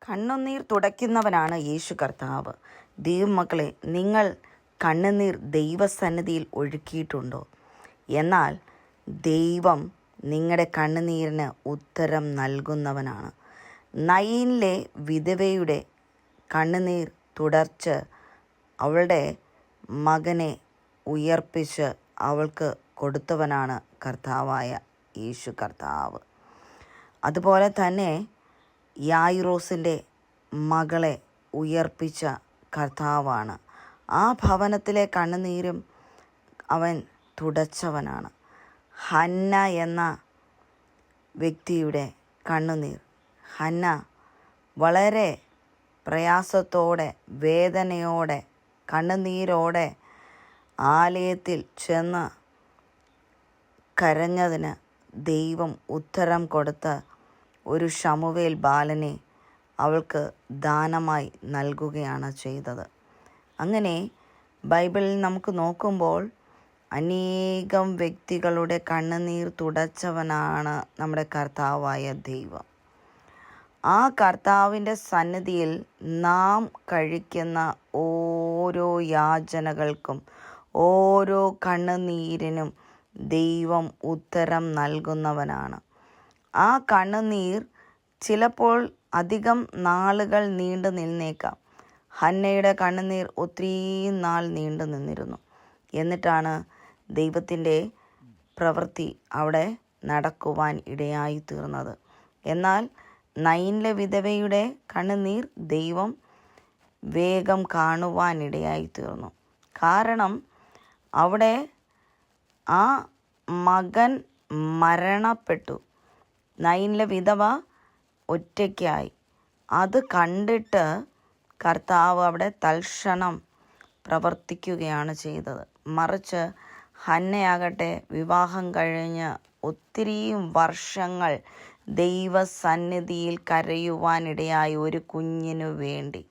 കണ്ണുനീർ തുടയ്ക്കുന്നവനാണ് യേശു കർത്താവ്. ദൈവമക്കളെ, നിങ്ങൾ കണ്ണുനീർ ദൈവസന്നിധിയിൽ ഒഴുക്കിയിട്ടുണ്ടോ? എന്നാൽ ദൈവം നിങ്ങളുടെ കണ്ണുനീരിന് ഉത്തരം നൽകുന്നവനാണ്. നയീനിലെ വിധവയുടെ കണ്ണുനീർ തുടച്ച് അവളുടെ മകനെ ഉയർപ്പിച്ച് അവൾക്ക് കൊടുത്തവനാണ് കർത്താവായ യേശു കർത്താവ്. അതുപോലെ തന്നെ യായിറോസിൻ്റെ മകളെ ഉയർപ്പിച്ച കർത്താവാണ്. ആ ഭവനത്തിലെ കണ്ണുനീരും അവൻ തുടച്ചവനാണ്. ഹന്ന എന്ന വ്യക്തിയുടെ കണ്ണുനീർ, ഹന്ന വളരെ പ്രയാസത്തോടെ, വേദനയോടെ, കണ്ണുനീരോടെ ആലയത്തിൽ ചെന്ന് കരഞ്ഞതിന് ദൈവം ഉത്തരം കൊടുത്ത് ഒരു ശമൂവേൽ ബാലനെ അവൾക്ക് ദാനമായി നൽകുകയാണ് ചെയ്തത്. അങ്ങനെ ബൈബിളിൽ നമുക്ക് നോക്കുമ്പോൾ അനേകം വ്യക്തികളുടെ കണ്ണുനീർ തുടച്ചവനാണ് നമ്മുടെ കർത്താവായ ദൈവം. ആ കർത്താവിൻ്റെ സന്നിധിയിൽ നാം കഴിക്കുന്ന ഓരോ യാചനകൾക്കും, ഓരോ കണ്ണുനീരിനും ദൈവം ഉത്തരം നൽകുന്നവനാണ്. ആ കണ്ണുനീർ ചിലപ്പോൾ അധികം നാളുകൾ നീണ്ടു നിന്നേക്കാം. ഹന്നയുടെ കണ്ണുനീർ ഒത്തിരി നാൾ നീണ്ടു നിന്നിരുന്നു. എന്നിട്ടാണ് ദൈവത്തിൻ്റെ പ്രവൃത്തി അവിടെ നടക്കുവാൻ ഇടയായി തീർന്നത്. എന്നാൽ നയീനിലെ വിധവയുടെ കണ്ണുനീർ ദൈവം വേഗം കാണുവാൻ ഇടയായി തീർന്നു. കാരണം അവിടെ ആ മകൻ മരണപ്പെട്ടു. നയീനിലെ വിധവ ഒറ്റയ്ക്കായി. അത് കണ്ടിട്ട് കർത്താവ് അവിടെ തൽക്ഷണം പ്രവർത്തിക്കുകയാണ് ചെയ്തത്. മറിച്ച് ഹന്നയാകട്ടെ വിവാഹം കഴിഞ്ഞ് ഒത്തിരി വർഷങ്ങൾ ദൈവസന്നിധിയിൽ കരയുവാനിടയായി ഒരു കുഞ്ഞിനു വേണ്ടി.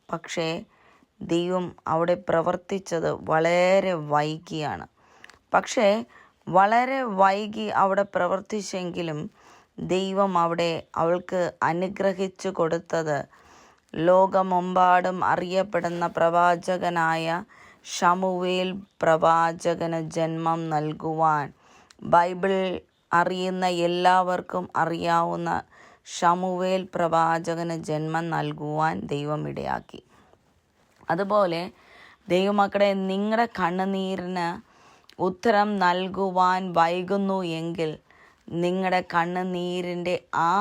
പക്ഷേ ദൈവം അവിടെ പ്രവർത്തിച്ചത് വളരെ വൈകിയാണ്. പക്ഷേ വളരെ വൈകി അവിടെ പ്രവർത്തിച്ചെങ്കിലും ദൈവം അവിടെ അവൾക്ക് അനുഗ്രഹിച്ചു കൊടുത്തത് ലോകമെമ്പാടും അറിയപ്പെടുന്ന പ്രവാചകനായ ശമൂവേൽ പ്രവാചകന് ജന്മം നൽകുവാൻ, ബൈബിൾ അറിയുന്ന എല്ലാവർക്കും അറിയാവുന്ന ശമൂവേൽ പ്രവാചകന് ജന്മം നൽകുവാൻ ദൈവം ഇടയാക്കി. അതുപോലെ ദൈവമക്കളെ, നിങ്ങളുടെ കണ്ണുനീരിന് ഉത്തരം നൽകുവാൻ വൈകുന്നു എങ്കിൽ നിങ്ങളുടെ കണ്ണുനീരിൻ്റെ ആ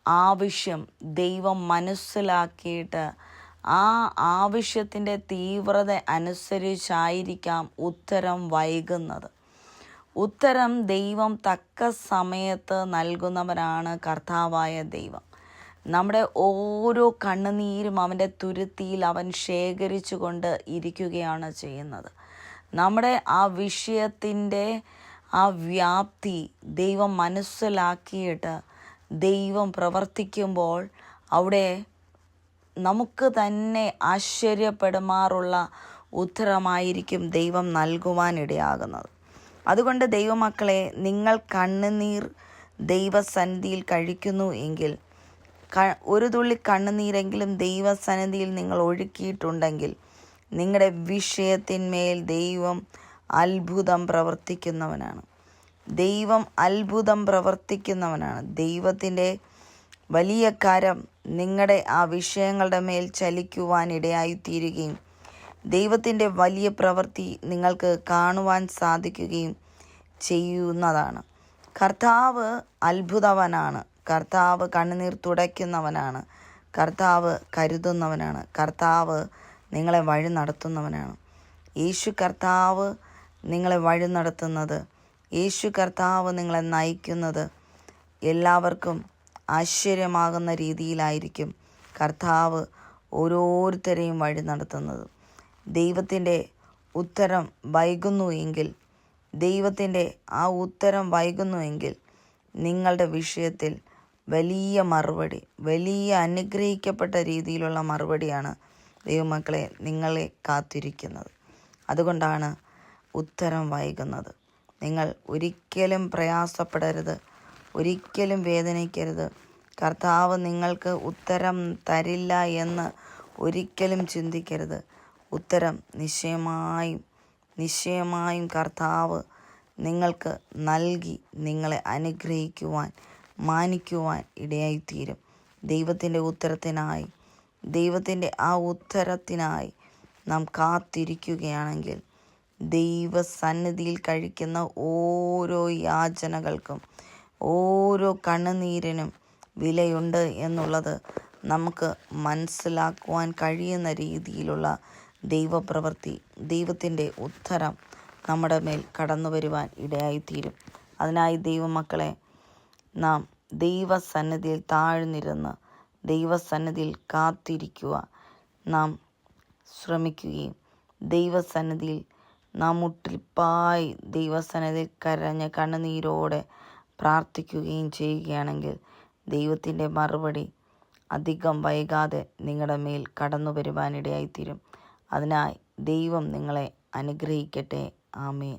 ആവശ്യം ദൈവം മനസ്സിലാക്കിയിട്ട് ആ ആവശ്യത്തിൻ്റെ തീവ്രത അനുസരിച്ചായിരിക്കാം ഉത്തരം വൈകുന്നത്. ഉത്തരം ദൈവം തക്ക സമയത്ത് നൽകുന്നവനാണ് കർത്താവായ ദൈവം. നമ്മുടെ ഓരോ കണ്ണുനീരും അവൻ്റെ തുരുത്തിയിൽ അവൻ ശേഖരിച്ചു കൊണ്ട് ഇരിക്കുകയാണ് ചെയ്യുന്നത്. നമ്മുടെ ആ വിഷയത്തിൻ്റെ ആ വ്യാപ്തി ദൈവം മനസ്സിലാക്കിയിട്ട് ദൈവം പ്രവർത്തിക്കുമ്പോൾ അവിടെ നമുക്ക് തന്നെ ആശ്ചര്യപ്പെടുമാറുള്ള ഉത്തരമായിരിക്കും ദൈവം നൽകുവാനിടയാകുന്നത്. അതുകൊണ്ട് ദൈവമക്കളെ, നിങ്ങൾ കണ്ണുനീർ ദൈവസന്നിധിയിൽ കഴിക്കുന്നു എങ്കിൽ, ഒരു തുള്ളി കണ്ണുനീരെങ്കിലും ദൈവസന്നിധിയിൽ നിങ്ങൾ ഒഴുക്കിയിട്ടുണ്ടെങ്കിൽ, നിങ്ങളുടെ വിഷയത്തിന്മേൽ ദൈവം അത്ഭുതം പ്രവർത്തിക്കുന്നവനാണ്. ദൈവത്തിൻ്റെ വലിയ കരം നിങ്ങളുടെ ആ വിഷയങ്ങളുടെ മേൽ ചലിക്കുവാൻ ഇടയായിത്തീരുകയും ദൈവത്തിൻ്റെ വലിയ പ്രവൃത്തി നിങ്ങൾക്ക് കാണുവാൻ സാധിക്കുകയും ചെയ്യുന്നതാണ്. കർത്താവ് അത്ഭുതവനാണ്. കർത്താവ് കണ്ണുനീർ തുടയ്ക്കുന്നവനാണ്. കർത്താവ് കരുതുന്നവനാണ്. കർത്താവ് നിങ്ങളെ വഴി നടത്തുന്നവനാണ്. യേശു കർത്താവ് നിങ്ങളെ വഴി നടത്തുന്നത്, യേശു കർത്താവ് നിങ്ങളെ നയിക്കുന്നത് എല്ലാവർക്കും ആശ്ചര്യമാകുന്ന രീതിയിലായിരിക്കും കർത്താവ് ഓരോരുത്തരെയും വഴി നടത്തുന്നത്. ദൈവത്തിൻ്റെ ഉത്തരം വൈകുന്നു എങ്കിൽ നിങ്ങളുടെ വിഷയത്തിൽ വലിയ മറുപടി, വലിയ അനുഗ്രഹിക്കപ്പെട്ട രീതിയിലുള്ള മറുപടിയാണ് ദൈവമക്കളെ നിങ്ങളെ കാത്തിരിക്കുന്നത്. അതുകൊണ്ടാണ് ഉത്തരം വൈകുന്നത്. നിങ്ങൾ ഒരിക്കലും പ്രയാസപ്പെടരുത്, ഒരിക്കലും വേദനിക്കരുത്. കർത്താവ് നിങ്ങൾക്ക് ഉത്തരം തരില്ല എന്ന് ഒരിക്കലും ചിന്തിക്കരുത്. ഉത്തരം നിശ്ചയമായും കർത്താവ് നിങ്ങൾക്ക് നൽകി നിങ്ങളെ അനുഗ്രഹിക്കുവാൻ, മാനിക്കുവാൻ ഇടയായിത്തീരും. ദൈവത്തിൻ്റെ ആ ഉത്തരത്തിനായി നാം കാത്തിരിക്കുകയാണെങ്കിൽ ദൈവസന്നിധിയിൽ കഴിക്കുന്ന ഓരോ യാചനകൾക്കും, ഓരോ കണ്ണുനീരിനും വിലയുണ്ട് എന്നുള്ളത് നമുക്ക് മനസ്സിലാക്കുവാൻ കഴിയുന്ന രീതിയിലുള്ള ദൈവപ്രവൃത്തി, ദൈവത്തിൻ്റെ ഉത്തരം നമ്മുടെ മേൽ കടന്നു വരുവാൻ ഇടയായിത്തീരും. അതിനായി ദൈവമക്കളെ, നാം ദൈവസന്നിധിയിൽ താഴ്ന്നിരുന്ന് ദൈവസന്നിധിയിൽ കാത്തിരിക്കുക നാം ശ്രമിക്കുകയും ദൈവസന്നിധിയിൽ നാം മുട്ടിപ്പായി ദൈവസന്നിധിയിൽ കരഞ്ഞ് കണ്ണുനീരോടെ പ്രാർത്ഥിക്കുകയും ചെയ്യുകയാണെങ്കിൽ ദൈവത്തിൻ്റെ മറുപടി അധികം വൈകാതെ നിങ്ങളുടെ മേൽ കടന്നു വരുവാനിടയായിത്തീരും. അതിനായി ദൈവം നിങ്ങളെ അനുഗ്രഹിക്കട്ടെ. ആമേൻ.